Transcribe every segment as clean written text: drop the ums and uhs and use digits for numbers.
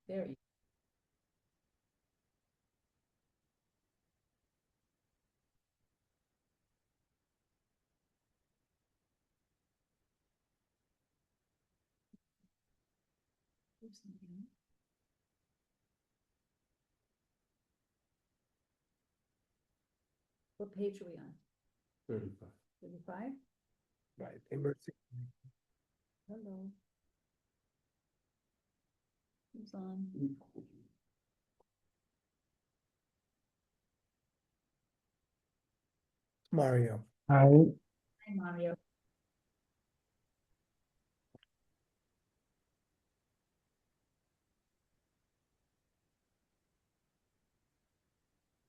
There you go. What page are we on? 35. 35? Right. Immersing. Hello. Who's on? Mario. Hi, Mario.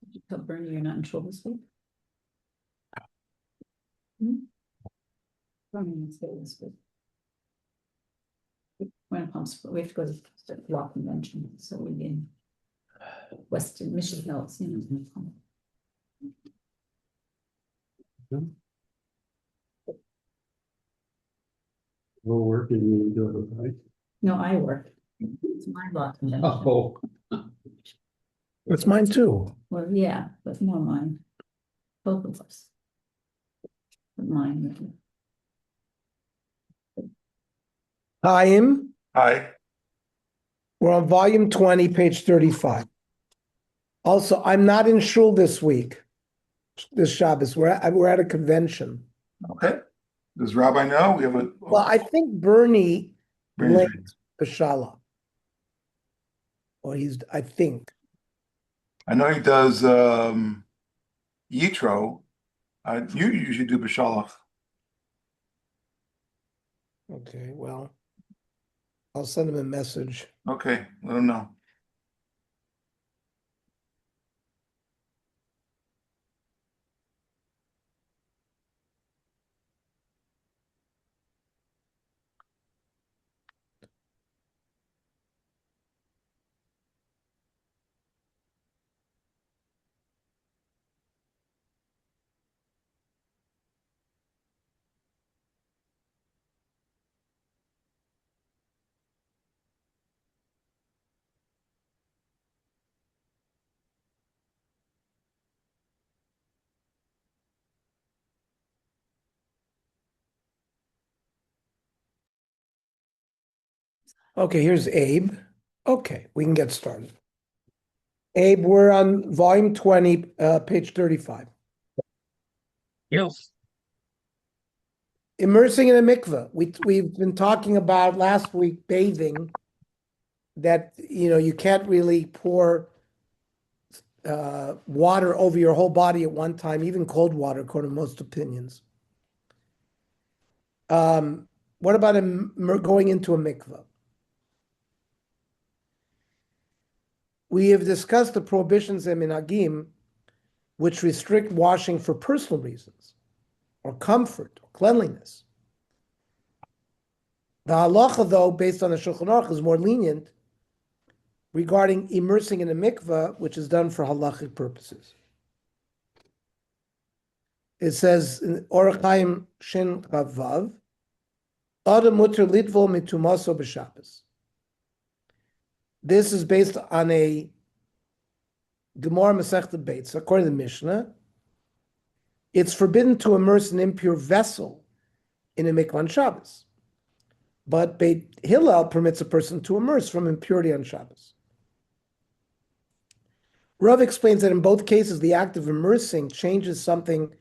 Did you tell Bernie you're not in trouble this week? Bernie is stay this week. When it comes, we have to go to the law convention, so we're in Western Michigan Hills, We're working, you do it, right? No, I work. It's my law convention. Oh. It's mine too. Well, yeah, but more mine. Both of us. But mine. Chaim, Hi. we're on volume 20, page 35. Also, I'm not in shul this week, this Shabbos. We're at a convention. Okay. Does Rabbi know? We have a. Well, I think Bernie Bernie's linked Beshala. Or I think. I know he does Yitro. You usually do B'Shalach. Okay, well, I'll send him a message. Okay, let him know. Okay, here's Abe. Okay, we can get started. Abe, we're on volume 20, page 35. Yes. Immersing in a mikveh. We've been talking about last week bathing, that you can't really pour water over your whole body at one time, even cold water, according to most opinions. What about going into a mikveh? We have discussed the prohibitions in minhagim, which restrict washing for personal reasons, or comfort, or cleanliness. The halacha, though, based on the Shulchan Aruch, is more lenient regarding immersing in a mikveh, which is done for halachic purposes. It says in Orach Chaim Shin Chav Vav, Adam muter litvol mitumaso b'Shabbos. This is based on a Gemara Masechta Beitz. According to the Mishnah, it's forbidden to immerse an impure vessel in a mikvah on Shabbos. But Beit Hillel permits a person to immerse from impurity on Shabbos. Rav explains that in both cases, the act of immersing changes something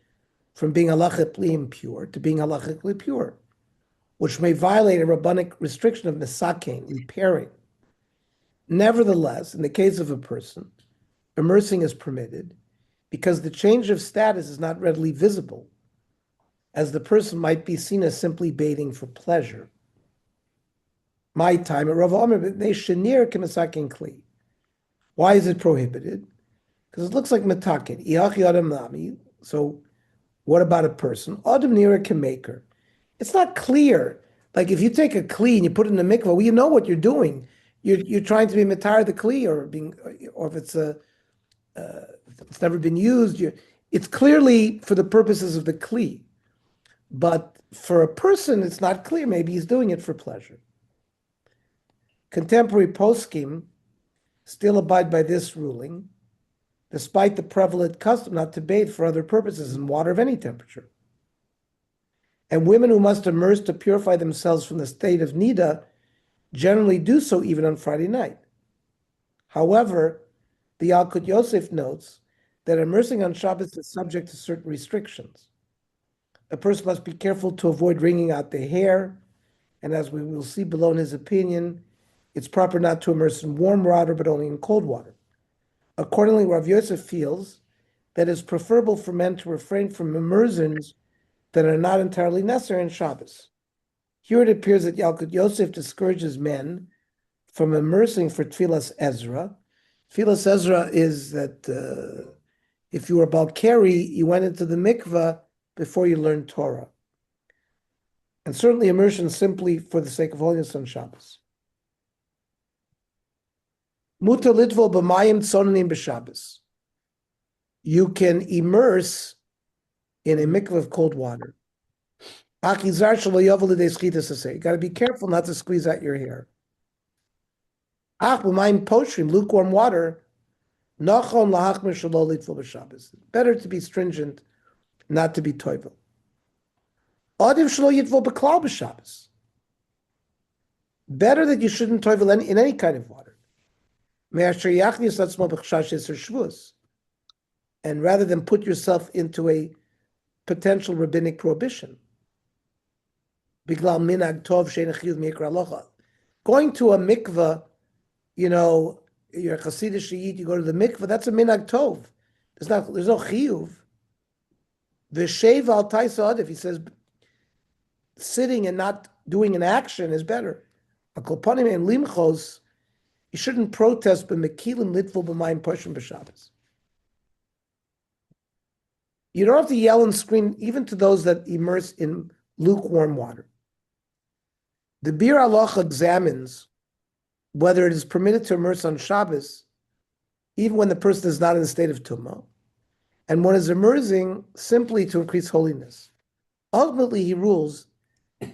from being halachically impure to being halachically pure, which may violate a rabbinic restriction of misakein, repairing. Nevertheless, in the case of a person, immersing is permitted because the change of status is not readily visible, as the person might be seen as simply bathing for pleasure. My time at Rav Omer, they shenir k'misakein kli. Why is it prohibited? Because it looks like metakin. Iachi adam nami. So, what about a person? Adam nira k'maker. It's not clear. Like if you take a kli and you put it in a mikvah, well, you know what you're doing. You're trying to be matar the kli, or if it's it's never been used. It's clearly for the purposes of the kli, but for a person, it's not clear. Maybe he's doing it for pleasure. Contemporary poskim still abide by this ruling, despite the prevalent custom not to bathe for other purposes in water of any temperature. And women who must immerse to purify themselves from the state of nida generally do so even on Friday night. However, the Yalkut Yosef notes that immersing on Shabbos is subject to certain restrictions. A person must be careful to avoid wringing out the hair, and as we will see below in his opinion, it's proper not to immerse in warm water, but only in cold water. Accordingly, Rav Yosef feels that it's preferable for men to refrain from immersions that are not entirely necessary in Shabbos. Here it appears that Yalkut Yosef discourages men from immersing for Tfilas Ezra. Tfilas Ezra is that if you were Balkari, you went into the mikveh before you learned Torah. And certainly immersion simply for the sake of holiness on Shabbos. Muta litvol b'mayim tzonanim b'Shabbos. You can immerse in a mikveh of cold water. You got to be careful not to squeeze out your hair. Lukewarm water. Better to be stringent, not to be toivel. Better that you shouldn't toivel in any kind of water. And rather than put yourself into a potential rabbinic prohibition. Going to a mikveh, you're a Hasidic Shiite, you go to the mikveh, that's a minhag tov. There's no chiyuv. V'sheva al taisa adif, he says, sitting and not doing an action is better. Akolpanim and limchos, you shouldn't protest b'mekilim litvul b'mayim poshim b'Shabbos. You don't have to yell and scream even to those that immerse in lukewarm water. The Bir Halacha examines whether it is permitted to immerse on Shabbos, even when the person is not in a state of tumah, and one is immersing simply to increase holiness. Ultimately, he rules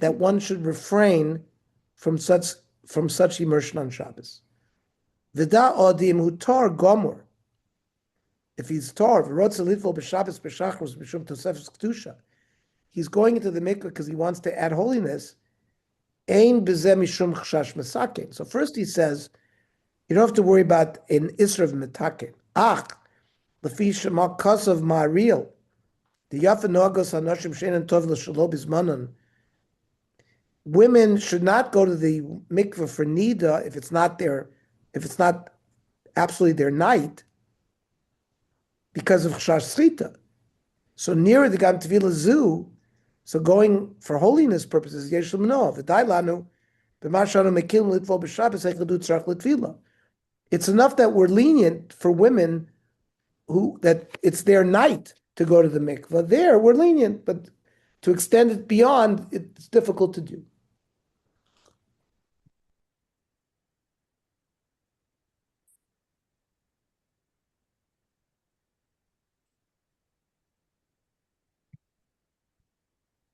that one should refrain from such immersion on Shabbos. Vida odim hu tar gomor. If he's tar, he's going into the mikveh because he wants to add holiness. So first he says, you don't have to worry about an isra of metaken. Lefi shema kasav ma'aril. The yafa noagos hanoshim she'enan tov l'shalo bizmanan. Women should not go to the mikveh for nida if it's not absolutely their night, because of chashash srita. So nearer the gam tevila zu, so going for holiness purposes, yeshul mino v'day lanu b'mashanu mekilim litvol b'Shabbos hechadu tzarach l'tvila. It's enough that we're lenient for women that it's their night to go to the mikveh. There we're lenient, but to extend it beyond, it's difficult to do.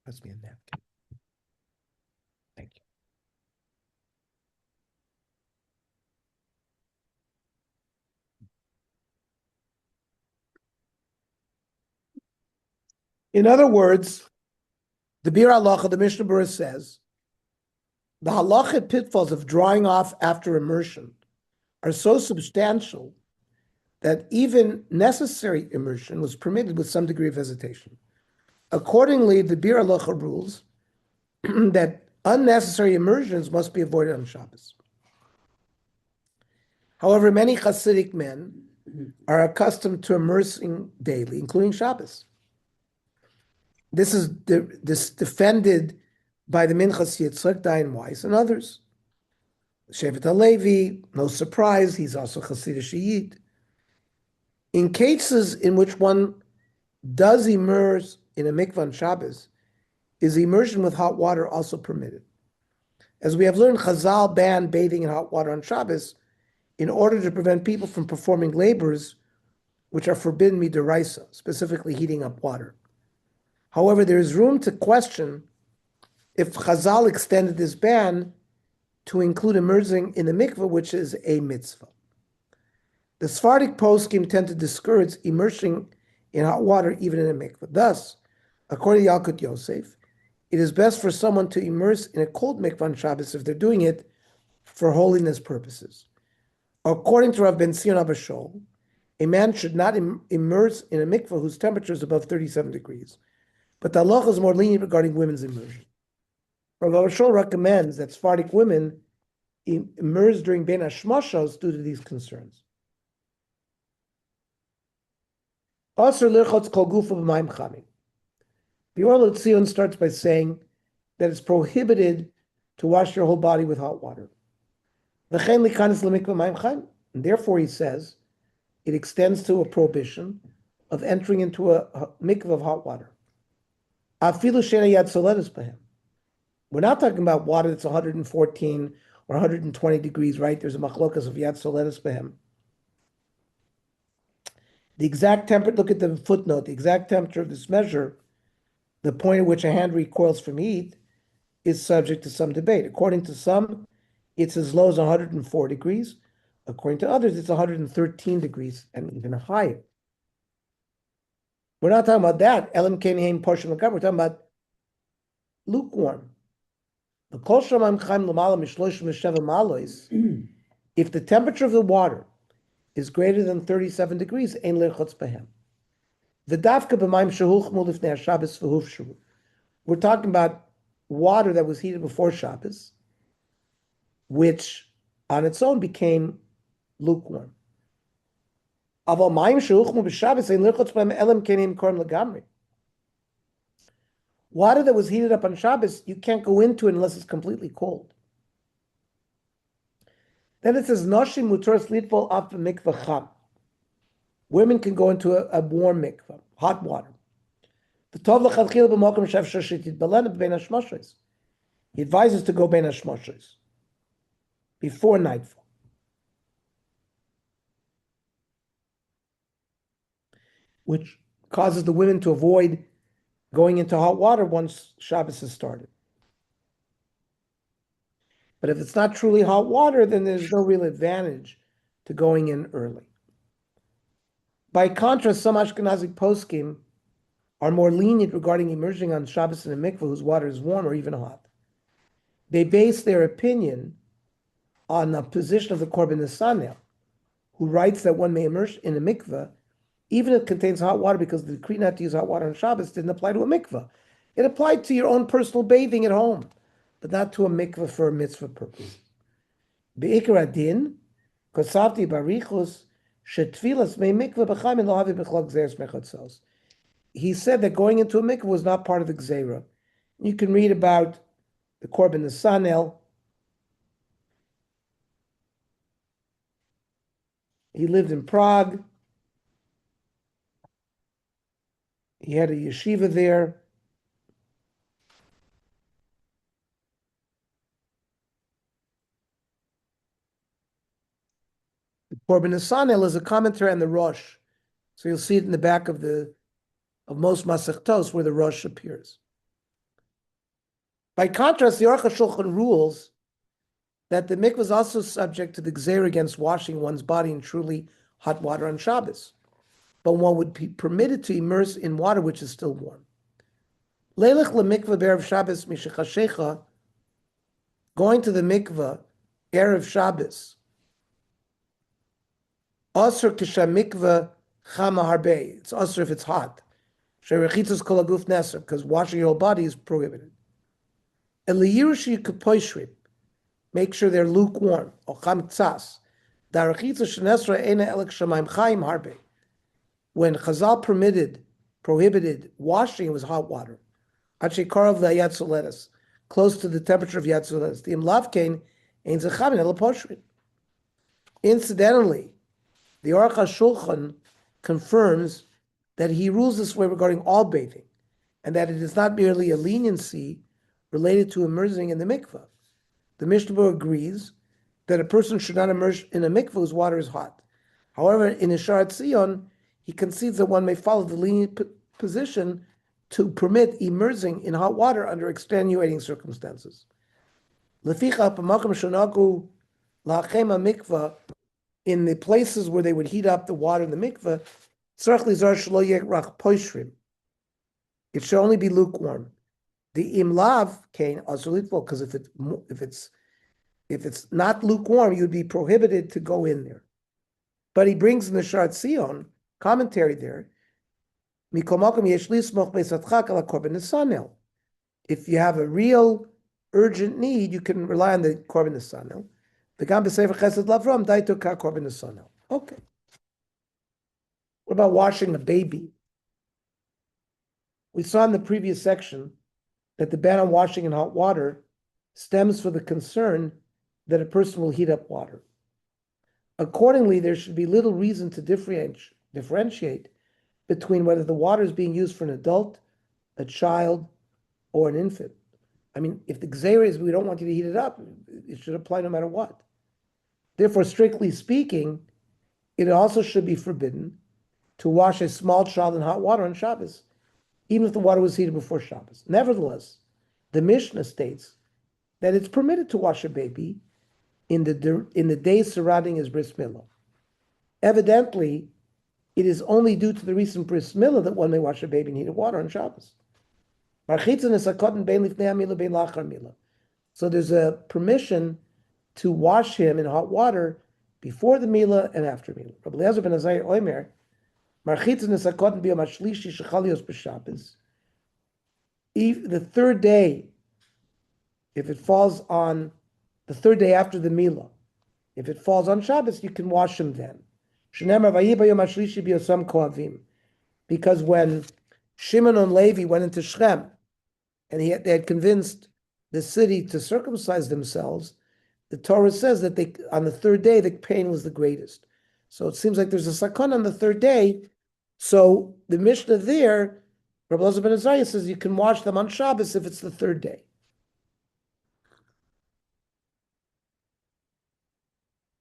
Must be a napkin. Thank you. In other words, the Bir Halacha, the Mishnah Berurah says, the halachic pitfalls of drying off after immersion are so substantial that even necessary immersion was permitted with some degree of hesitation. Accordingly, the Bir Halacha rules that unnecessary immersions must be avoided on Shabbos. However, many Hasidic men are accustomed to immersing daily, including Shabbos. This is defended by the Minchas Yitzchak, Dayan Weiss, and others. Shevet HaLevi, no surprise, he's also Hasidic Shiite. In cases in which one does immerse in a mikvah on Shabbos, is immersion with hot water also permitted? As we have learned, Chazal banned bathing in hot water on Shabbos in order to prevent people from performing labors which are forbidden midaraisa, specifically heating up water. However, there is room to question if Chazal extended this ban to include immersing in the mikveh, which is a mitzvah. The Sephardic poskim tend to discourage immersing in hot water even in a mikveh. Thus, according to Yalkut Yosef, it is best for someone to immerse in a cold mikveh on Shabbos if they're doing it for holiness purposes. According to Rav Ben Zion Abba Shaul, a man should not immerse in a mikveh whose temperature is above 37 degrees. But the halacha is more lenient regarding women's immersion. Rav Abba Shaul recommends that Sephardic women immerse during Ben Hashmashos due to these concerns. Asr lirchotz kol gufa b'mayim chamim. The Or L'Tzion starts by saying that it's prohibited to wash your whole body with hot water. V'chein likanis l'mikveh mayim chayim. And therefore, he says, it extends to a prohibition of entering into a mikveh of hot water. Afilu she'ena yad soledes b'hem. We're not talking about water that's 114 or 120 degrees, right? There's a machlokas of yad soledes b'hem. The exact temperature, look at the footnote, the exact temperature of this measure, the point at which a hand recoils from heat, is subject to some debate. According to some, it's as low as 104 degrees. According to others, it's 113 degrees and even higher. We're not talking about that. Elam Kenheim Portion We're talking about lukewarm. If the temperature of the water is greater than 37 degrees, ein lirchotz b'hem. V'davka b'mayim shehuchmu lifnei haShabbos v'hufshu. We're talking about water that was heated before Shabbos, which on its own became lukewarm. Aval mayim shehuchmu b'Shabbos ein lirchotz b'hem elam kenim korm legamri. Water that was heated up on Shabbos, you can't go into it unless it's completely cold. Then it says, Noshim muteros litfol af mikveh cham. Women can go into a warm mikveh, hot water. The tov l'chadchil b'mokum she'efshar shetitbalen b'bein hashmashos. He advises to go bein hashmashos before nightfall. Which causes the women to avoid going into hot water once Shabbos has started. But if it's not truly hot water, then there's no real advantage to going in early. By contrast, some Ashkenazic poskim are more lenient regarding immersing on Shabbos in a mikveh whose water is warm or even hot. They base their opinion on the position of the Korban Nesanel, who writes that one may immerse in a mikveh even if it contains hot water, because the decree not to use hot water on Shabbos didn't apply to a mikveh. It applied to your own personal bathing at home, but not to a mikveh for a mitzvah purpose. Be'ikar adin, kosavti barichus, shetfilas me mikveh b'chaim and lo havi b'chlok gzeres mechotzos. He said that going into a mikveh was not part of the gzera. You can read about the Korban Nesanel. He lived in Prague. He had a yeshiva there. The Korban Nesanel is a commentary on the Rosh, so you'll see it in the back of most Masechtos where the Rosh appears. By contrast, the Aruch HaShulchan rules that the mikveh is also subject to the gzeir against washing one's body in truly hot water on Shabbos, but one would be permitted to immerse in water which is still warm. Leilech lemikveh be'erev Shabbos mishechashecha, going to the mikveh erev Shabbos, asr kishamikveh chama harbe. It's asr if it's hot. Sherechitzos kol haguf neser, because washing your whole body is prohibited. Eliyirushi kapoishrim, make sure they're lukewarm. Or cham tzas, darachitzos shenesra ena elek shamayim chayim harbe. When Chazal prohibited washing, it was hot water. Achikarav yad soledes, close to the temperature of yad soledes. The imlavkein ein zechamin elaposhrin. Incidentally, the Aruch HaShulchan confirms that he rules this way regarding all bathing, and that it is not merely a leniency related to immersing in the mikveh. The Mishnah agrees that a person should not immerse in a mikveh whose water is hot. However, in Isharat Tzion, he concedes that one may follow the lenient position to permit immersing in hot water under extenuating circumstances. Leficha b'makom shonagu la'achem mikveh in the places where they would heat up the water in the mikveh, tzarich lizar shelo yeh rach poishrim. It should only be lukewarm. The imlav kain asulitvo, because if it's not lukewarm, you'd be prohibited to go in there. But he brings in the Shar Tzion commentary there. If you have a real urgent need, you can rely on the korban nesanel. Okay. What about washing a baby? We saw in the previous section that the ban on washing in hot water stems from the concern that a person will heat up water. Accordingly, there should be little reason to differentiate between whether the water is being used for an adult, a child, or an infant. I mean, if the gzeira is we don't want you to heat it up, it should apply no matter what. Therefore, strictly speaking, it also should be forbidden to wash a small child in hot water on Shabbos, even if the water was heated before Shabbos. Nevertheless, the Mishnah states that it's permitted to wash a baby in the days surrounding his bris milah. Evidently, it is only due to the recent bris milah that one may wash a baby in heated water on Shabbos. So there's a permission to wash him in hot water before the milah and after milah. Rabbi Eliezer ben Azariah Omer, the third day, if it falls on the third day after the milah, if it falls on Shabbos, you can wash him then. Because when Shimon and Levi went into Shechem, and they had convinced the city to circumcise themselves, the Torah says that on the third day, the pain was the greatest. So it seems like there's a sakon on the third day. So the Mishnah there, Rabbi Eliezer ben Azariah says you can wash them on Shabbos if it's the third day.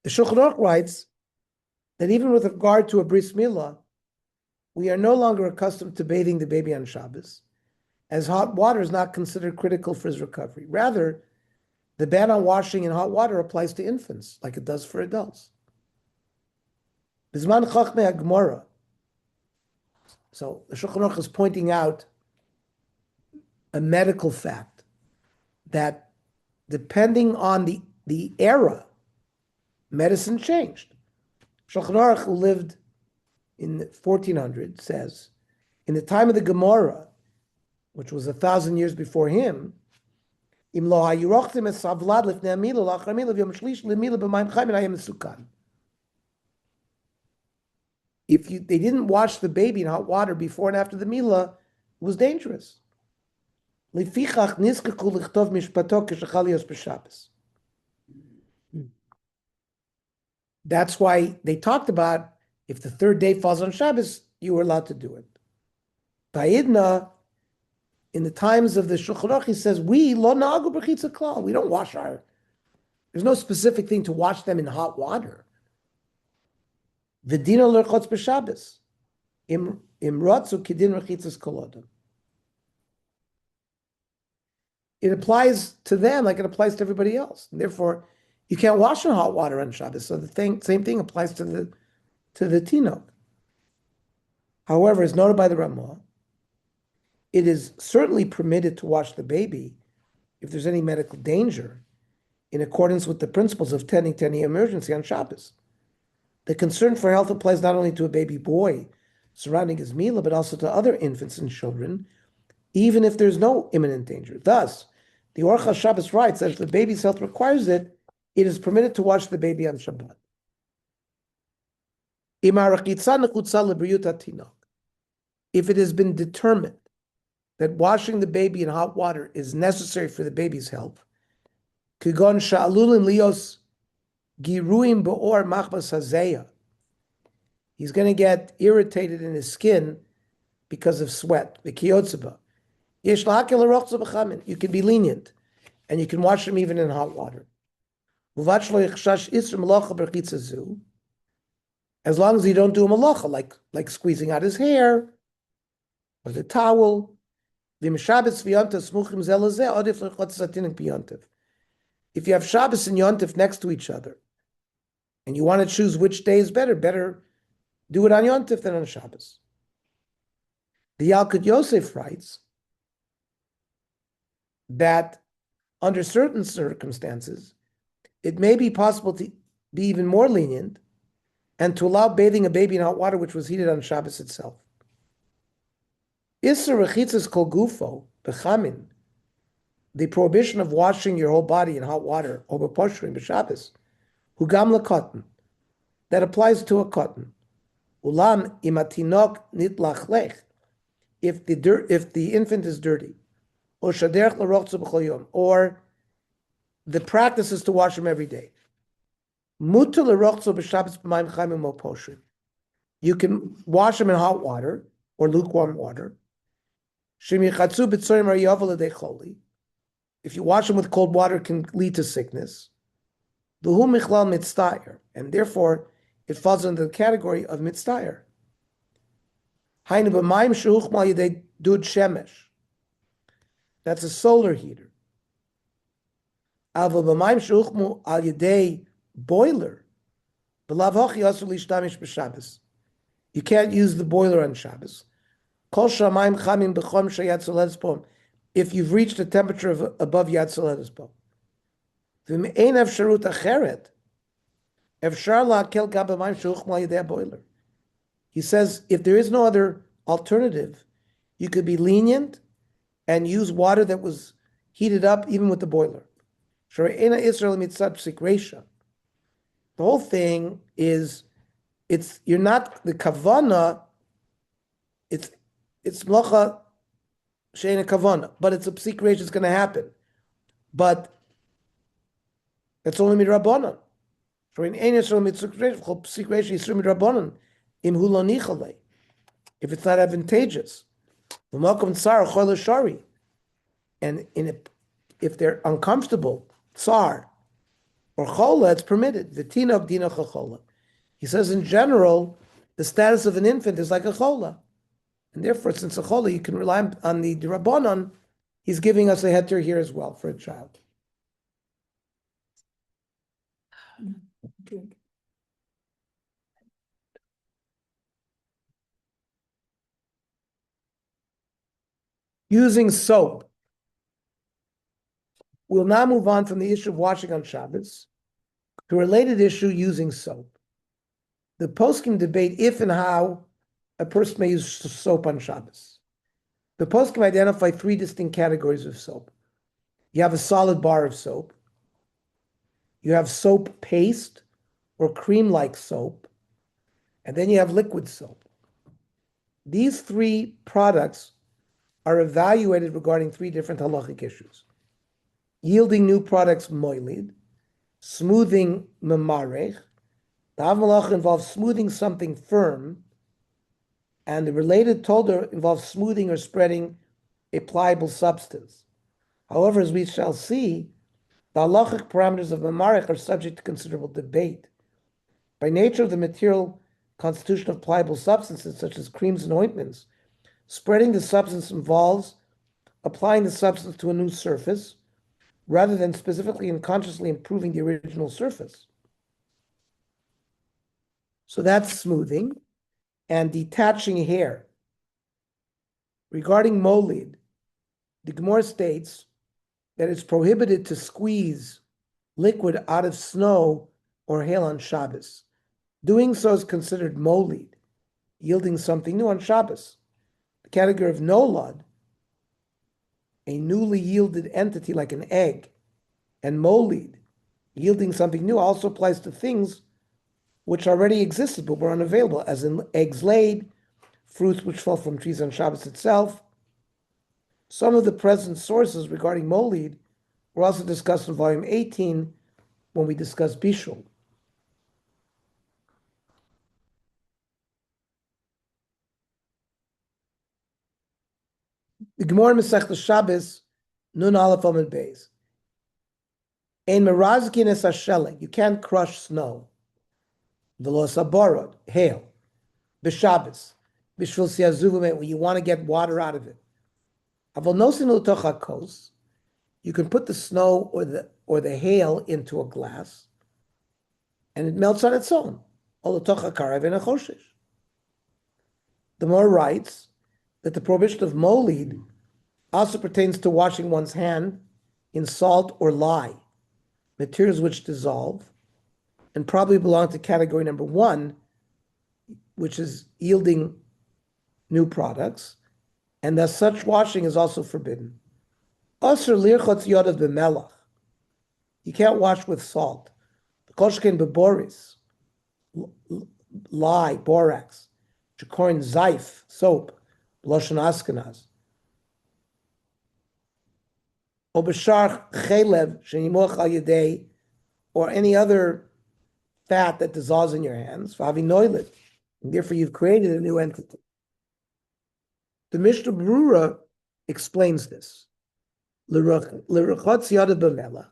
The Shulchan Aruch writes that even with regard to a bris milah, we are no longer accustomed to bathing the baby on Shabbos, as hot water is not considered critical for his recovery. Rather, the ban on washing in hot water applies to infants, like it does for adults. Bizman Chachmei HaGemara. So the Shulchan Aruch is pointing out a medical fact that depending on the era, medicine changed. Shulchan Aruch, who lived in 1400, says, in the time of the Gemara, which was 1,000 years before him, if they didn't wash the baby in hot water before and after the milah, it was dangerous. That's why they talked about if the third day falls on Shabbos, you were allowed to do it. Ba'idna, in the times of the Shulchan Aruch, he says, we lo na'agu b'chitza klal. We don't wash there's no specific thing to wash them in hot water. V'dina l'rchotz b'Shabbos. Imrotzu kidin rechitzas kolodom. It applies to them like it applies to everybody else. And therefore, you can't wash in hot water on Shabbos. So the same thing applies to the tinok. However, as noted by the Ramah, it is certainly permitted to wash the baby if there's any medical danger, in accordance with the principles of tending to any emergency on Shabbos. The concern for health applies not only to a baby boy surrounding his milah, but also to other infants and children, even if there's no imminent danger. Thus, the Orchos Shabbos writes that if the baby's health requires it, it is permitted to wash the baby on Shabbat. If it has been determined that washing the baby in hot water is necessary for the baby's health, he's going to get irritated in his skin because of sweat. You can be lenient, and you can wash him even in hot water. As long as you don't do a malacha, like squeezing out his hair, or the towel. If you have Shabbos and Yontif next to each other, and you want to choose which day is better do it on Yom Tov than on Shabbos. The Yalkut Yosef writes that under certain circumstances, it may be possible to be even more lenient and to allow bathing a baby in hot water which was heated on Shabbos itself. Isser rechitzas kol gufo b'chamin, the prohibition of washing your whole body in hot water over poshrin b'Shabbos, hugam lekotten, that applies to a cotton. Ulam imatinok nitlach lech, if the infant is dirty, or shaderch l'rochtzu b'chol yom, or the practice is to wash him every day. Mutar l'rochtzu b'Shabbos b'mayim chayim mo poshrin. You can wash him in hot water or lukewarm water. Shemichatzu b'tzorim ha'yavel l'dei choli. If you wash him with cold water, it can lead to sickness. V'hu michlal mitztayer, and therefore it falls under the category of mitztayer. Hainu b'mayim shehuchmal yedei dud shemesh. That's a solar heater. Ava b'mayim shehuchmu al yedei boiler. B'lav hochi asur lishtamish b'Shabbos. You can't use the boiler on Shabbos. Kol shamayim chamim b'chom sheyad soledes po. If you've reached a temperature of above yad soledes po. V'me'ein efsharut acheret. Efshar la'akel gam b'mayim shehuchmu al yedei boiler. He says, if there is no other alternative, you could be lenient and use water that was heated up even with the boiler. The whole thing is, you're not the kavana. It's mlacha she'ena kavana, but it's a psik reish. It's going to happen, but it's only midrabanan. If it's not advantageous, and if they're uncomfortable, tsar or chola, it's permitted. V'tinok dina chola. He says in general, the status of an infant is like a chola, and therefore, since a chola, you can rely on the rabbanon. He's giving us a heter here as well for a child. Good. Using soap. We'll now move on from the issue of washing on Shabbos to a related issue, using soap. The poskim debate if and how a person may use soap on Shabbos. The poskim identify three distinct categories of soap. You have a solid bar of soap. You have soap paste or cream-like soap. And then you have liquid soap. These three products are evaluated regarding three different halachic issues. Yielding new products moilid, smoothing memarech. The Av Malach involves smoothing something firm, and the related tolder involves smoothing or spreading a pliable substance. However, as we shall see, the halachic parameters of memarech are subject to considerable debate. By nature of the material constitution of pliable substances, such as creams and ointments, spreading the substance involves applying the substance to a new surface, rather than specifically and consciously improving the original surface. So that's smoothing and detaching hair. Regarding molid, the Gemara states that it's prohibited to squeeze liquid out of snow or hail on Shabbos. Doing so is considered molid, yielding something new on Shabbos. The category of nolad, a newly yielded entity like an egg, and molid, yielding something new, also applies to things which already existed but were unavailable, as in eggs laid, fruits which fell from trees on Shabbos itself. Some of the present sources regarding molid were also discussed in volume 18 when we discussed bishul. The Gemara Masechta Shabbos, Nun Aleph Amud Beis. Ein merazkin es hasheleg. You can't crush snow. V'lo saborod, hail. B'Shabbos, b'shvil siazuv, when you want to get water out of it. Avol nosin l'toch hakos. You can put the snow or the hail into a glass. and it melts on its own. The Gemara writes that the prohibition of molid also pertains to washing one's hand in salt or lye, materials which dissolve, and probably belong to category number 1, which is yielding new products, and thus such washing is also forbidden. Asr lirchotz yodav b'melach. You can't wash with salt. Koshkin b'boris, lye, borax, chikorin zayf, soap, loshen askenaz. Or b'shar chelev shenimoch al yedei, or any other fat that dissolves in your hands. V'avi noilet, and therefore you've created a new entity. The Mishnah Berurah explains this. L'rechotz yodav b'melach.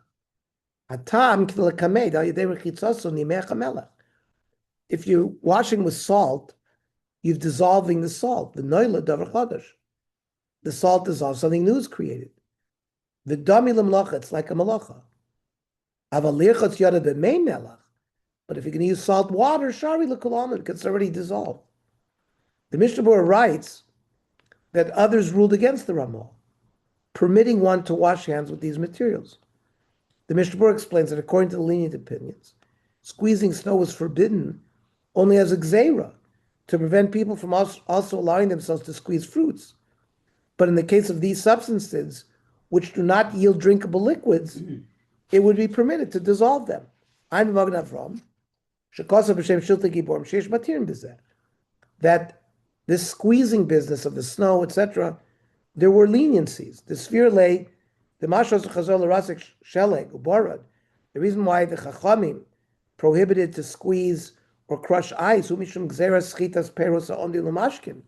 If you're washing with salt, you're dissolving the salt. The noila davar chadash. The salt dissolves, something new is created. The dami l'melacha, it's like a malacha. But if you're going to use salt water, shari l'kolam, because it's already dissolved. The Mishnah Berurah writes that others ruled against the Ramah, permitting one to wash hands with these materials. The Mishnah Berurah explains that according to the lenient opinions, squeezing snow was forbidden only as a gzeira, to prevent people from also allowing themselves to squeeze fruits. But in the case of these substances, which do not yield drinkable liquids, it would be permitted to dissolve them. That this squeezing business of the snow, etc., there were leniencies. The sphere lay, the mashos chazol rasik sheleg ubarad. The reason why the chachamim prohibited to squeeze or crush ice, umishum gzeras schitas peros ondi lumashkin.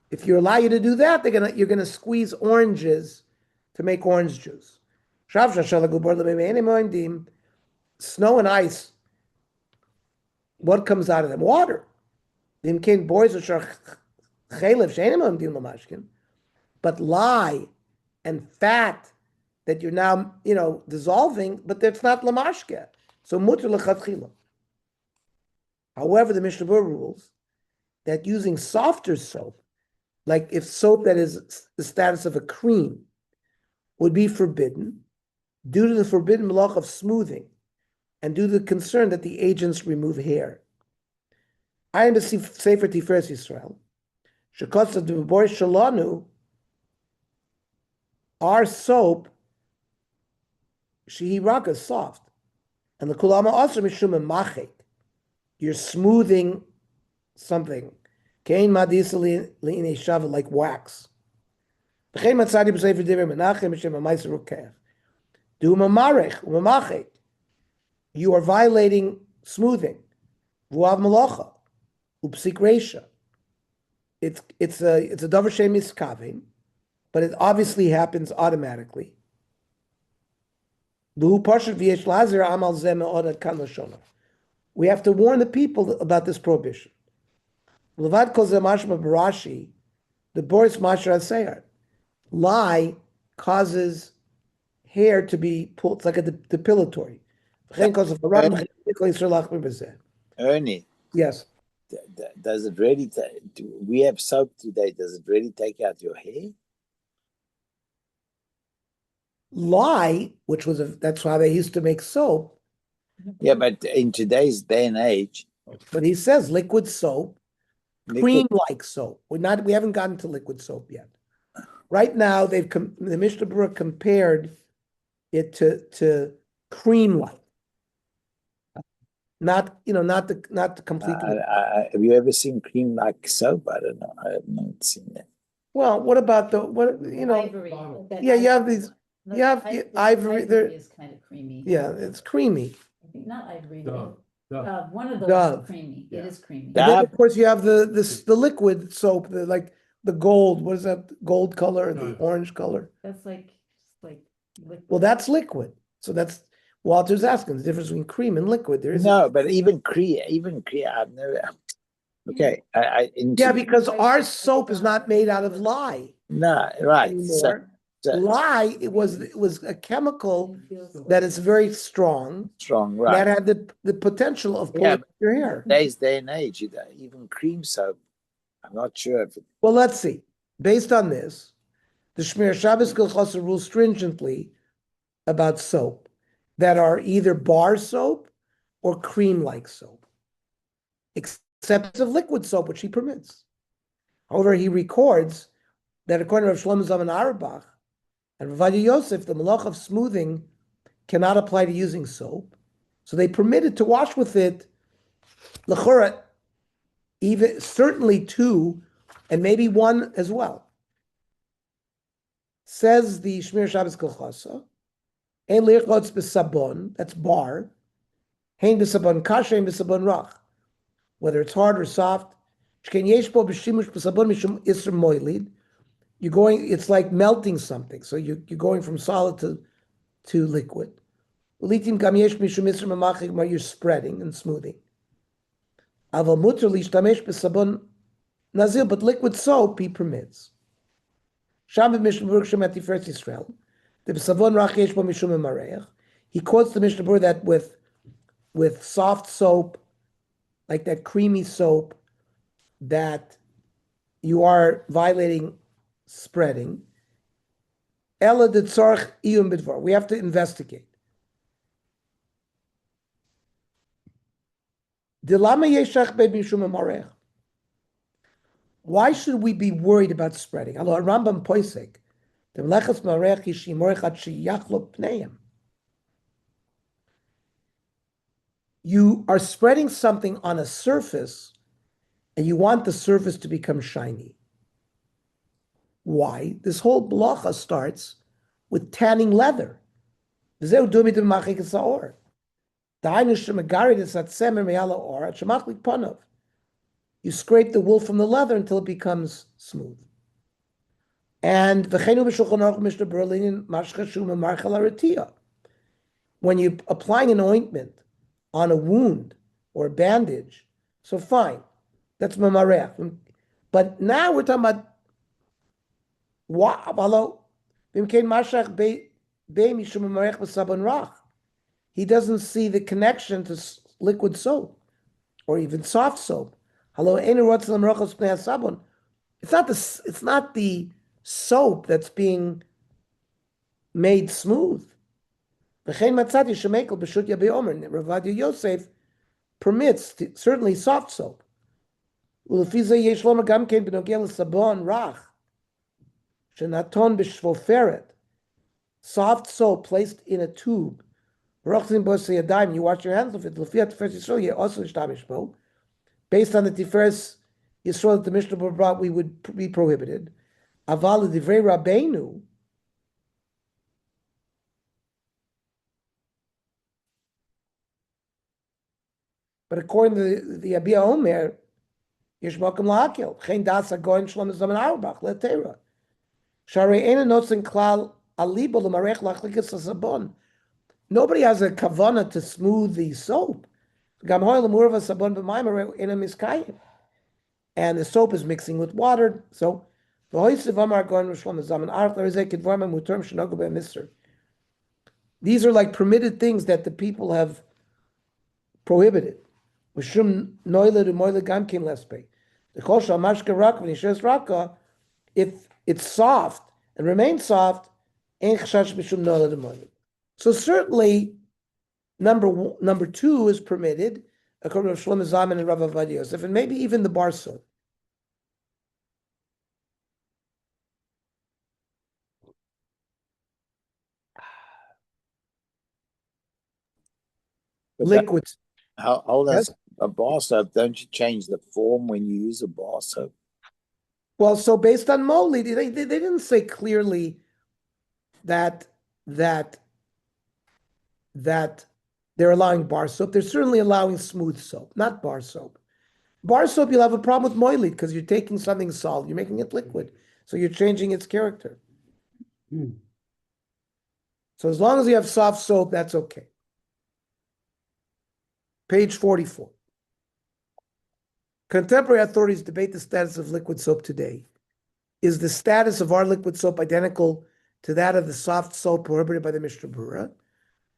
If you allow you to do that, you're gonna squeeze oranges to make orange juice. Snow and ice, what comes out of them? Water. But lye and fat that you're now, dissolving, but that's not lamashke. So mutter lechatchila. However, the Mishnah Berurah rules that using softer soap, like if soap that is the status of a cream, would be forbidden due to the forbidden malach of smoothing and due to the concern that the agents remove hair. I am the Sefer Tiferes Yisrael. Shekotza d'v'bor shalanu, our soap, shehi raka, soft. And the kulama also mishum machek. You're smoothing something. Kein madisa li'inei shava, like wax. V'chein matzadi b'sefer divrei Menachem b'shem ha'maiser rukeh. Du mamarech u'mamachek. You are violating smoothing. V'uav malacha u'psik reisha. It's a davar shem miskavim, but it obviously happens automatically. We have to warn the people about this prohibition. The Boris Mashra Seyar. Lye causes hair to be pulled, it's like a depilatory. Ernie, Yes. does it really, we have soap today, does it really take out your hair? Lye, which was that's how they used to make soap. Yeah, but in today's day and age, But he says liquid soap, cream-like soap. We haven't gotten to liquid soap yet. Right now, the Mishnah Berurah compared it to cream-like, not the complete. have you ever seen cream like soap? I don't know. I have not seen that. Well, what about Ivory. Yeah, you have these. No, You have ivory. There, is kind of creamy. yeah, it's creamy. I think not ivory. Dove. One of those Dove. is creamy. Yeah. It is creamy. And then, of course, you have the liquid soap, the gold. What is that? Gold color, the Right. orange color. That's like liquid. Well, that's liquid. So that's Walter's asking the difference between cream and liquid. There is No, but even Kriya, I've never. Okay, yeah, because our soap is not made out of lye no, right. anymore. lye, it was a chemical that is very strong. Strong, That right? had the potential of Yeah, pulling your hair. Today's day and age, even cream soap. I'm not sure if it, Well, let's see. Based on this, the Shmir Shabbos Hilchos rules stringently about soap that are either bar soap or cream-like soap, except of liquid soap, which he permits. However, he records that according to Rav Shlomo Zalman Auerbach and Rav Ovadia Yosef, the malach of smoothing cannot apply to using soap, so they permitted to wash with it l'chora, even certainly two, and maybe one as well. Says the Shmir Shabbos Kolchasa, ein lichotz b'sabon, that's bar, hein b'sabon kasha, hein b'sabon rach, whether it's hard or soft. Shken yesh bo b'shimush b'sabon mishum isr moilid. You're going, it's like melting something, so you're going from solid to liquid. Ulitim gam yesh mishum isr mamachik, where you're spreading and smoothing. Aval mutter lishtamesh b'sabon nazil, but liquid soap he permits. Sham Mishnah Berurah Shem at Tiferet Yisrael. The B'savon Rach Yesh Bo Mishum Mareich. He quotes the Mishnah Berurah that with soft soap, like that creamy soap, that you are violating spreading. Ela de tzorch iyum bidvar. We have to investigate. Dilama yeshach be mishum mareich. Why should we be worried about spreading? Alo Rambam poisek. You are spreading something on a surface and you want the surface to become shiny. Why? This whole blacha starts with tanning leather. You scrape the wool from the leather until it becomes smooth. And when you're applying an ointment on a wound or a bandage, so fine, that's mamarech. But now we're talking about he doesn't see the connection to liquid soap or even soft soap. It's not the soap that's being made smooth. Rav Ovadia Yosef permits certainly soft soap. Soft soap placed in a tube. You wash your hands with it. Based on the Tiferes Yisrael that the Mishnah brought, we would be prohibited. Aval divrei Rabbeinu, but according to the Abia Omer, Yesh Makom La'akil, Chen Das Hagoyin Shlomo Zalman Auerbach Le'Teira, Sharei Eina Notzin Klal Alibo L'Marech Lachlikas Sabon. Nobody has a kavana to smooth the soap. Gam Hoy L'Murva Sabon B'Mayim Eina Miskayim. And the soap is mixing with water. So, these are like permitted things that the people have prohibited. If it's soft and remains soft, so certainly number two is permitted, according to Shlomo Zalman and Rav Ovadia Yosef, and maybe even the bar soap. Liquids. hold on. Yes? A bar soap, don't you change the form when you use a bar soap? Well, so based on Moli, they didn't say clearly that they're allowing bar soap. They're certainly allowing smooth soap, not bar soap. Bar soap, you'll have a problem with moili because you're taking something solid, you're making it liquid, so you're changing its character. So as long as you have soft soap, that's okay. Page 44. Contemporary authorities debate the status of liquid soap today. Is the status of our liquid soap identical to that of the soft soap prohibited by the Mishnah Berurah,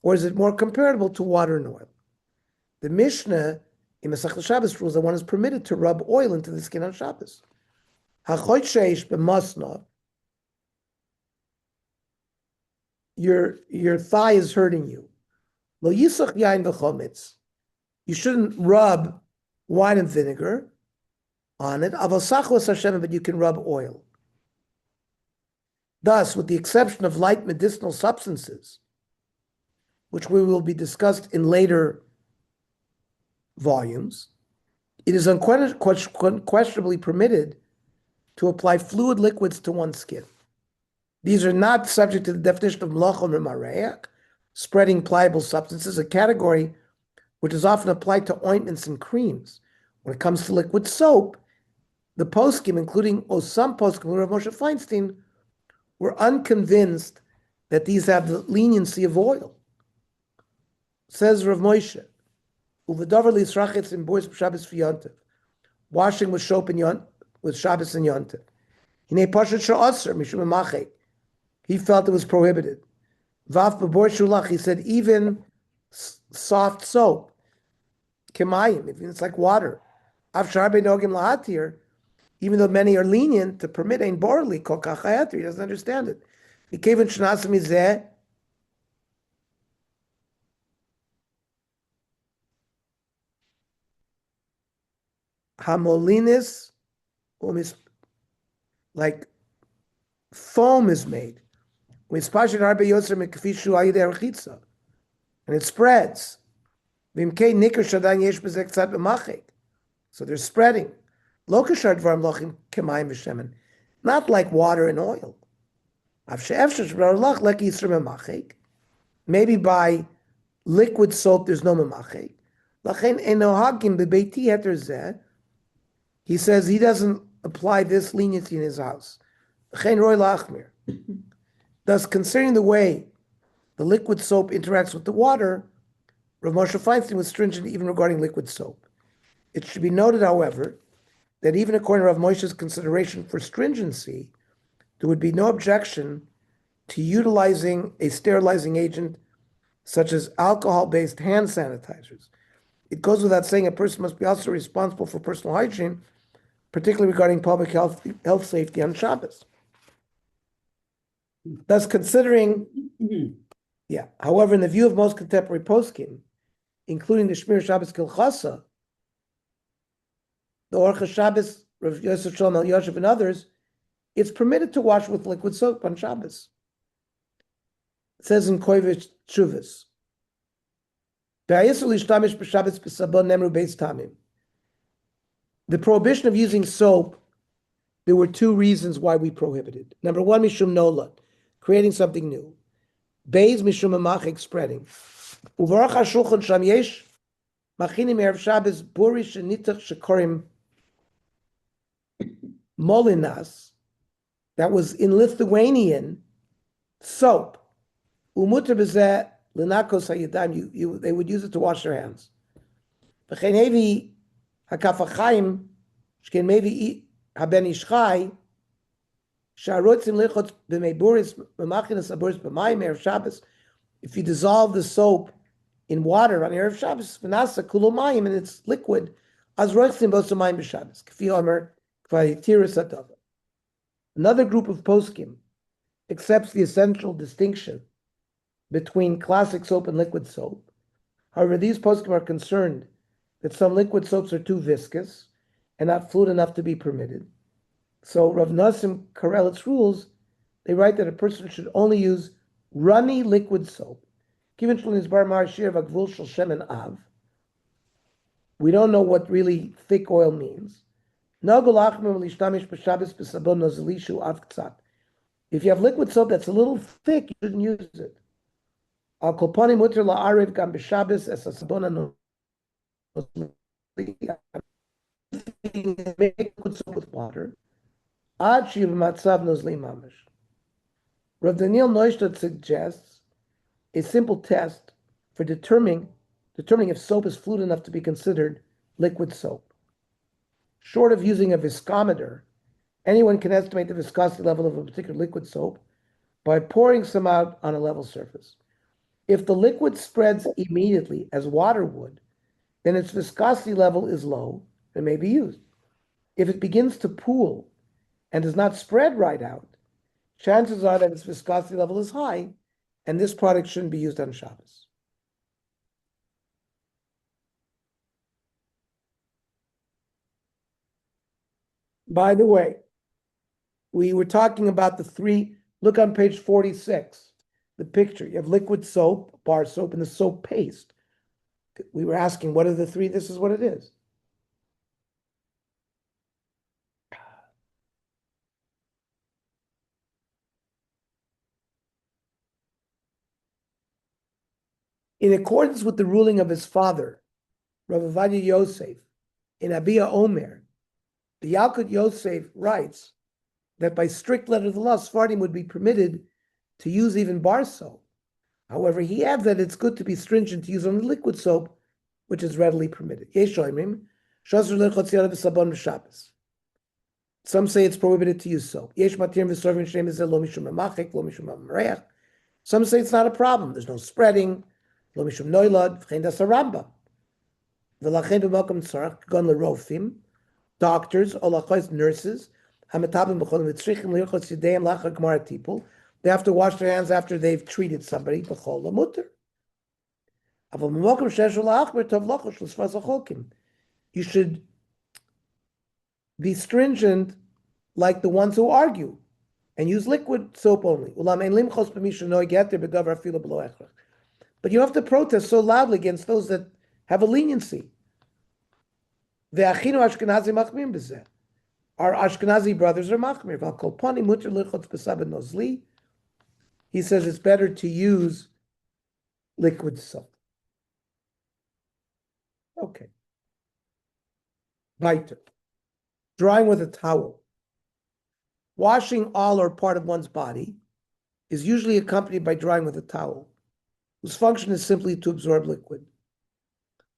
or is it more comparable to water and oil? The Mishnah in Masechta Shabbos rules that one is permitted to rub oil into the skin on Shabbos. Hachoit sheish b'masna, your thigh is hurting you. Lo yisach yain v'chometz. You shouldn't rub wine and vinegar on it. Aval sachos Hashem, but you can rub oil. Thus, with the exception of light medicinal substances, which we will be discussed in later volumes, it is unquestionably permitted to apply fluid liquids to one's skin. These are not subject to the definition of mlachom or mareach, spreading pliable substances, a category which is often applied to ointments and creams. When it comes to liquid soap, the poskim, including some poskim, Rav Moshe Feinstein, were unconvinced that these have the leniency of oil. Says Rav Moshe, "Uvedavar lisrachetz in bois b'Shabbos v'yontiv," washing with soap and with Shabbos and yontiv. Hinei pashat she'aser mishum machek. He felt it was prohibited. Vav b'bor shulach, he said, even soft soap, kemayim, even it's like water. Av shar benogim lahatir, even though many are lenient to permit ein borli kol kachayatir, he doesn't understand it. Mikevin shnasim izeh, hamolinis, like foam is made. And it spreads. So they're spreading. Not like water and oil. Maybe by liquid soap there's no memachek. He says he doesn't apply this leniency in his house. Thus, considering the way the liquid soap interacts with the water, Rav Moshe Feinstein was stringent even regarding liquid soap. It should be noted, however, that even according to Rav Moshe's consideration for stringency, there would be no objection to utilizing a sterilizing agent such as alcohol-based hand sanitizers. It goes without saying a person must be also responsible for personal hygiene, particularly regarding public health safety on Shabbos. Thus, considering, however, in the view of most contemporary poskim, including the Shmir Shabbos Kilchasa, the Orcha Shabbos, Rav Yosef Shalom Elyashiv and others, it's permitted to wash with liquid soap on Shabbos. It says in Koivich Shuvas, the prohibition of using soap, there were two reasons why we prohibited. Number one, mishum nola, creating something new. Beis mishum amachik, spreading. Uvarach hashulchan sham yesh machinim erev Shabbos burish nitach shekorim molinas, that was in Lithuanian soap. Umuter b'zeh linakos hayadayim, they would use it to wash their hands. V'chein hevi hakafachayim shken mevi haben ishchai sharotzim lichot b'meiburis b'machinas aburis b'mayim erev Shabbos. If you dissolve the soap in water on erev Shabbos, v'nasa kulo mayim, and it's liquid, az rotzim bosamayim b'Shabbos. K'fi omer k'vayitiris atava. Another group of poskim accepts the essential distinction between classic soap and liquid soap. However, these poskim are concerned that some liquid soaps are too viscous and not fluid enough to be permitted. So Rav Nassim Karelitz rules, they write that a person should only use runny liquid soap. We don't know what really thick oil means. If you have liquid soap that's a little thick, you shouldn't use it. Make liquid soap with water. Rav Daniel Neustadt suggests a simple test for determining if soap is fluid enough to be considered liquid soap. Short of using a viscometer, anyone can estimate the viscosity level of a particular liquid soap by pouring some out on a level surface. If the liquid spreads immediately as water would, then its viscosity level is low and may be used. If it begins to pool and does not spread right out, chances are that its viscosity level is high, and this product shouldn't be used on Shabbos. By the way, we were talking about the three, look on page 46, the picture. You have liquid soap, bar soap, and the soap paste. We were asking, what are the three? This is what it is. In accordance with the ruling of his father, Rav Ovadia Yosef, in Abia Omer, the Yalkut Yosef writes that by strict letter of the law, Sephardim would be permitted to use even bar soap. However, he adds that it's good to be stringent to use only liquid soap, which is readily permitted. Some say it's prohibited to use soap. Some say it's not a problem. There's no spreading. Doctors, nurses, they have to wash their hands after they've treated somebody. You should be stringent like the ones who argue and use liquid soap only. But you have to protest so loudly against those that have a leniency. Our Ashkenazi brothers are machmir. He says it's better to use liquid soap. Okay. Weiter. Drying with a towel. Washing all or part of one's body is usually accompanied by drying with a towel, whose function is simply to absorb liquid.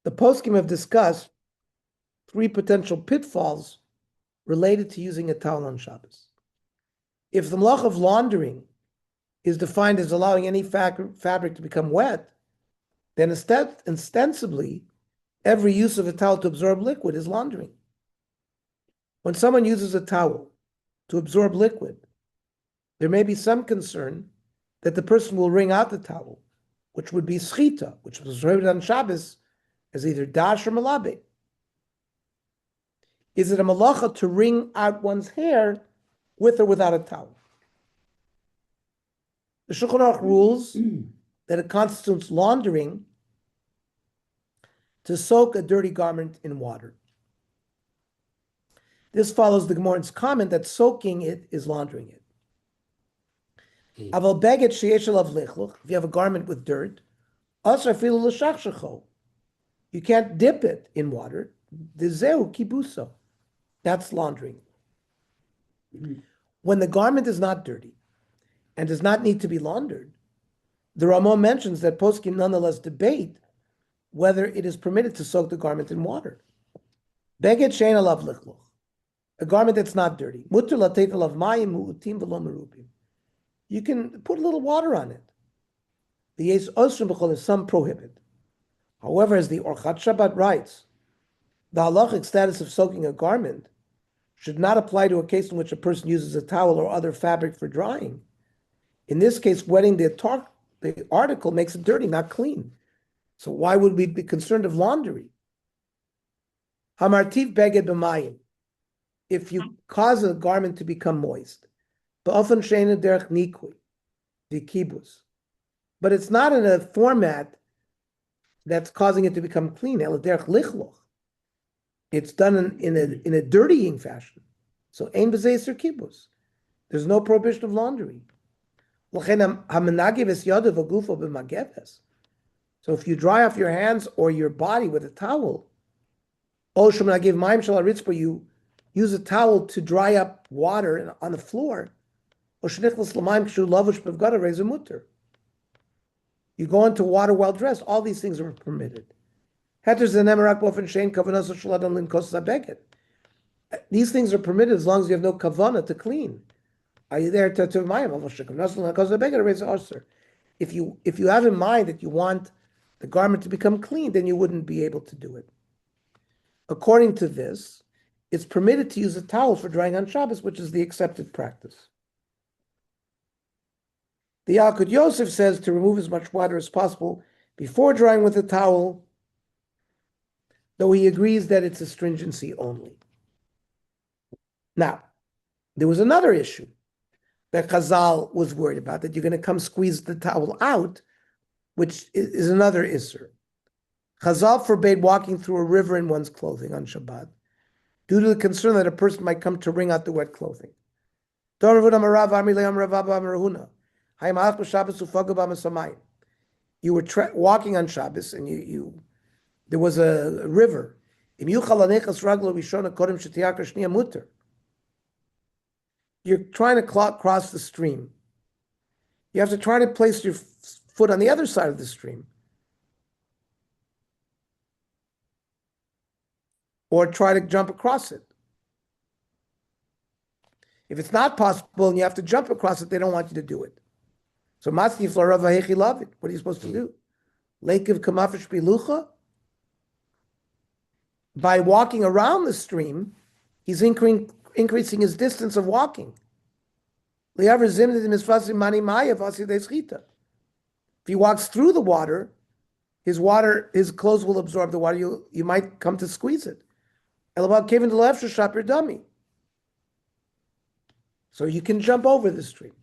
The poskim have discussed three potential pitfalls related to using a towel on Shabbos. If the malach of laundering is defined as allowing any fabric to become wet, then ostensibly, every use of a towel to absorb liquid is laundering. When someone uses a towel to absorb liquid, there may be some concern that the person will wring out the towel, which would be schita, which was prohibited on Shabbos as either dash or malabe. Is it a malacha to wring out one's hair with or without a towel? The Shulchan Aruch rules that it constitutes laundering to soak a dirty garment in water. This follows the Gemara's comment that soaking it is laundering it. Aval beged sheyesh alav lichluch, if you have a garment with dirt, asar afilu l'shachshacho, you can't dip it in water. Dezeu kibuso, that's laundering. When the garment is not dirty and does not need to be laundered, the Ramah mentions that poskim nonetheless debate whether it is permitted to soak the garment in water. Beged shein alav lichluch, a garment that's not dirty. Mutter latet alav mayim mu'utim v'lo merubim. You can put a little water on it. The yes osrim b'chol is some prohibit. However, as the Orchat Shabbat writes, the halachic status of soaking a garment should not apply to a case in which a person uses a towel or other fabric for drying. In this case, wetting the article makes it dirty, not clean. So why would we be concerned of laundry? Hamartiv beged b'mayim. If you cause a garment to become moist, ba'ofen she'ein derech nikui, v'kibus, but it's not in a format that's causing it to become clean. El derech lichloch. It's done in a dirtying fashion. So ein b'zeiser kibus. There's no prohibition of laundry. So if you dry off your hands or your body with a towel, you use a towel to dry up water on the floor. You go into water while dressed. All these things are permitted. These things are permitted as long as you have no kavana to clean. Are you there to mayim? If you have in mind that you want the garment to become clean, then you wouldn't be able to do it. According to this, it's permitted to use a towel for drying on Shabbos, which is the accepted practice. The Yalkut Yosef says to remove as much water as possible before drying with a towel, though he agrees that it's astringency only. Now, there was another issue that Chazal was worried about, that you're going to come squeeze the towel out, which is another Isser. Chazal forbade walking through a river in one's clothing on Shabbat, due to the concern that a person might come to wring out the wet clothing. You were walking on Shabbos, and there was a river. You're trying to cross the stream. You have to try to place your foot on the other side of the stream, or try to jump across it. If it's not possible and you have to jump across it, they don't want you to do it. So Matzif Larava Hechi Lavit, what are you supposed to do? Leikiv Kamafish Bilucha? By walking around the stream, he's increasing his distance of walking. If he walks through the water, his clothes will absorb the water. You might come to squeeze it. So you can jump over the stream.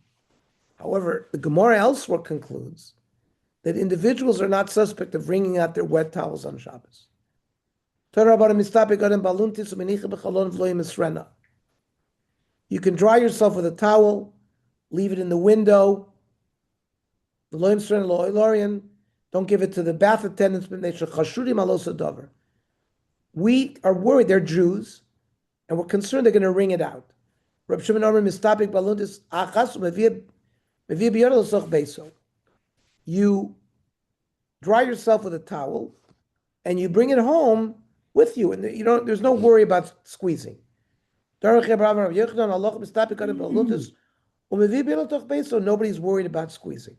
However, the Gemara elsewhere concludes that individuals are not suspect of wringing out their wet towels on Shabbos. You can dry yourself with a towel, leave it in the window. Don't give it to the bath attendants. We are worried, they're Jews, and we're concerned they're going to wring it out. You dry yourself with a towel, and you bring it home with you, and there's no worry about squeezing. So nobody's worried about squeezing.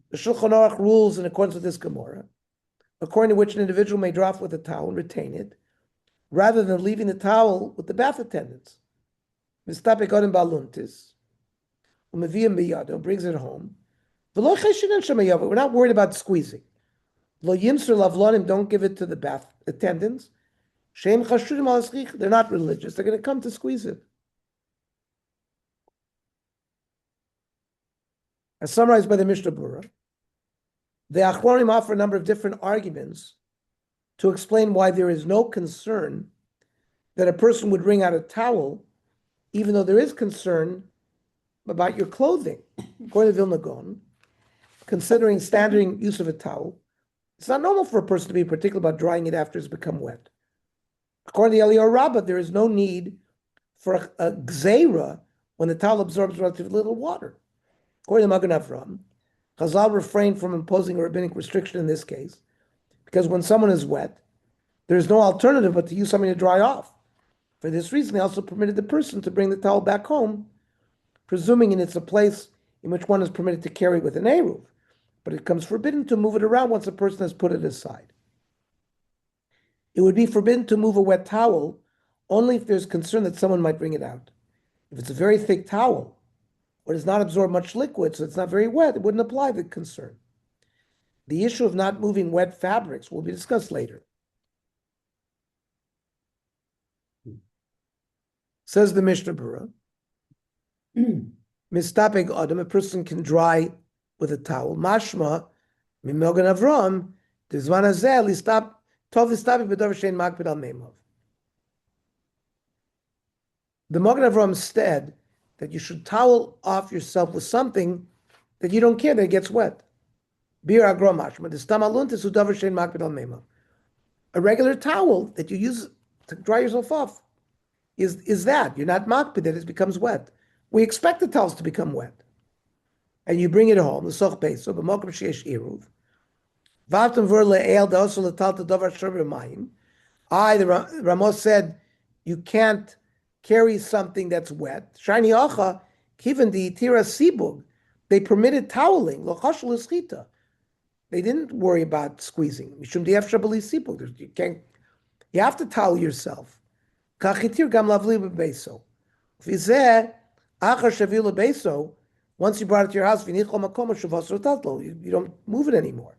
The Shulchan Aruch rules in accordance with this Gemara, according to which an individual may draw off with a towel and retain it, rather than leaving the towel with the bath attendants. Brings it home. We're not worried about squeezing. Don't give it to the bath attendants. They're not religious. They're going to come to squeeze it. As summarized by the Mishnah Berurah, the Achronim offer a number of different arguments to explain why there is no concern that a person would wring out a towel, even though there is concern about your clothing. According to Vilna Gaon, considering standard use of a towel, it's not normal for a person to be particular about drying it after it's become wet. According to Eliyahu Rabbah, there is no need for a gzeira when the towel absorbs relatively little water. According to Magen Avraham, Chazal refrained from imposing a rabbinic restriction in this case, because when someone is wet, there is no alternative but to use something to dry off. For this reason, they also permitted the person to bring the towel back home, presuming it's a place in which one is permitted to carry with an eruv, but it becomes forbidden to move it around once a person has put it aside. It would be forbidden to move a wet towel only if there's concern that someone might bring it out. If it's a very thick towel, or does not absorb much liquid, so it's not very wet, it wouldn't apply the concern. The issue of not moving wet fabrics will be discussed later. Says the Mishnah Berurah, Mistapeg Adam, a person can dry with a towel. Mashma, Mimogan Avram, Tizvan Hazel, Listap, Tov Listapeg B'Davar Shein Makpid Al Meimov. The Mogan Avram said that you should towel off yourself with something that you don't care that it gets wet. Bir Agro Mashma, the Stamaluntis Udavar Shein Makpid Al Meimov. A regular towel that you use to dry yourself off is that. You're not makpid that it becomes wet. We expect the towels to become wet. And you bring it home, the soch beso, b'mokum sheyesh iruv. V'atam ver le'el da'osu l'talta davar shor b'mayim. The Ramos said, you can't carry something that's wet. Shiny acha, Kiven the tira sibug, they permitted toweling. Lo chashul eschita. They didn't worry about squeezing. Mishum di'ef shabali sibug. You can't. You have to towel yourself. Kachitir gam lavli bebeso. Vizeh achar shavil bebeso. Once you brought it to your house, v'nichol makom shavasro tatlo. You don't move it anymore.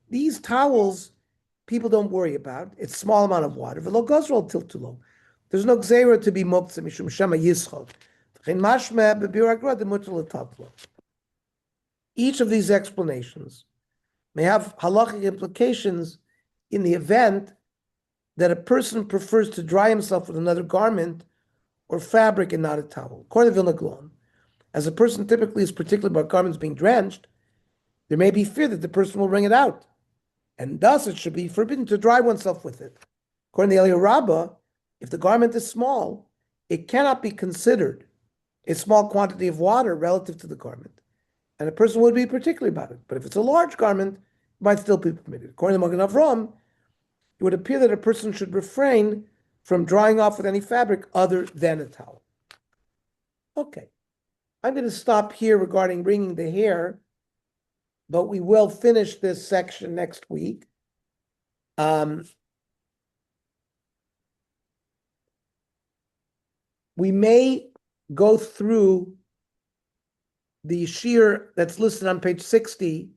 These towels, people don't worry about. It's a small amount of water. There's no gzera to be moktzah mishum shema yischol. Each of these explanations may have halachic implications in the event that a person prefers to dry himself with another garment or fabric and not a towel. According to Vilna Gaon, as a person typically is particular about garments being drenched, there may be fear that the person will wring it out, and thus it should be forbidden to dry oneself with it. According to the Eliyah Rabbah, if the garment is small, it cannot be considered a small quantity of water relative to the garment, and a person would be particular about it. But if it's a large garment, it might still be permitted. According to Magen Avraham, it would appear that a person should refrain from drying off with any fabric other than a towel. Okay, I'm going to stop here regarding wringing the hair, but we will finish this section next week. We may go through the shear that's listed on page 60.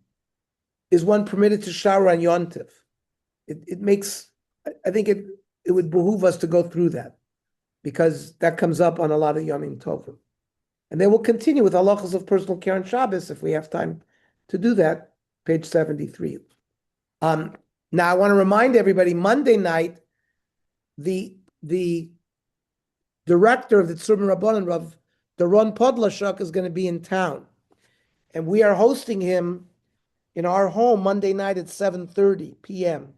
Is one permitted to shower on Yontif? It makes, I think it would behoove us to go through that, because that comes up on a lot of Yomim Tovim. And then we'll continue with halachas of personal care on Shabbos if we have time to do that, page 73. Now I want to remind everybody, Monday night, the director of the Tzurba Mrabanan, Rav Doron Podlashuk, is going to be in town. And we are hosting him in our home Monday night at 7:30 p.m.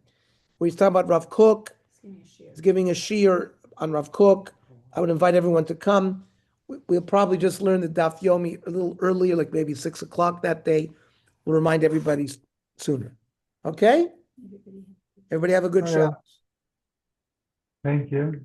where he's talking about Rav Kook. He's giving a shiur on Rav Kook. I would invite everyone to come. We'll probably just learn the Daf Yomi a little earlier, like maybe 6 o'clock that day. We'll remind everybody sooner. Okay? Everybody have a good show. Thank you.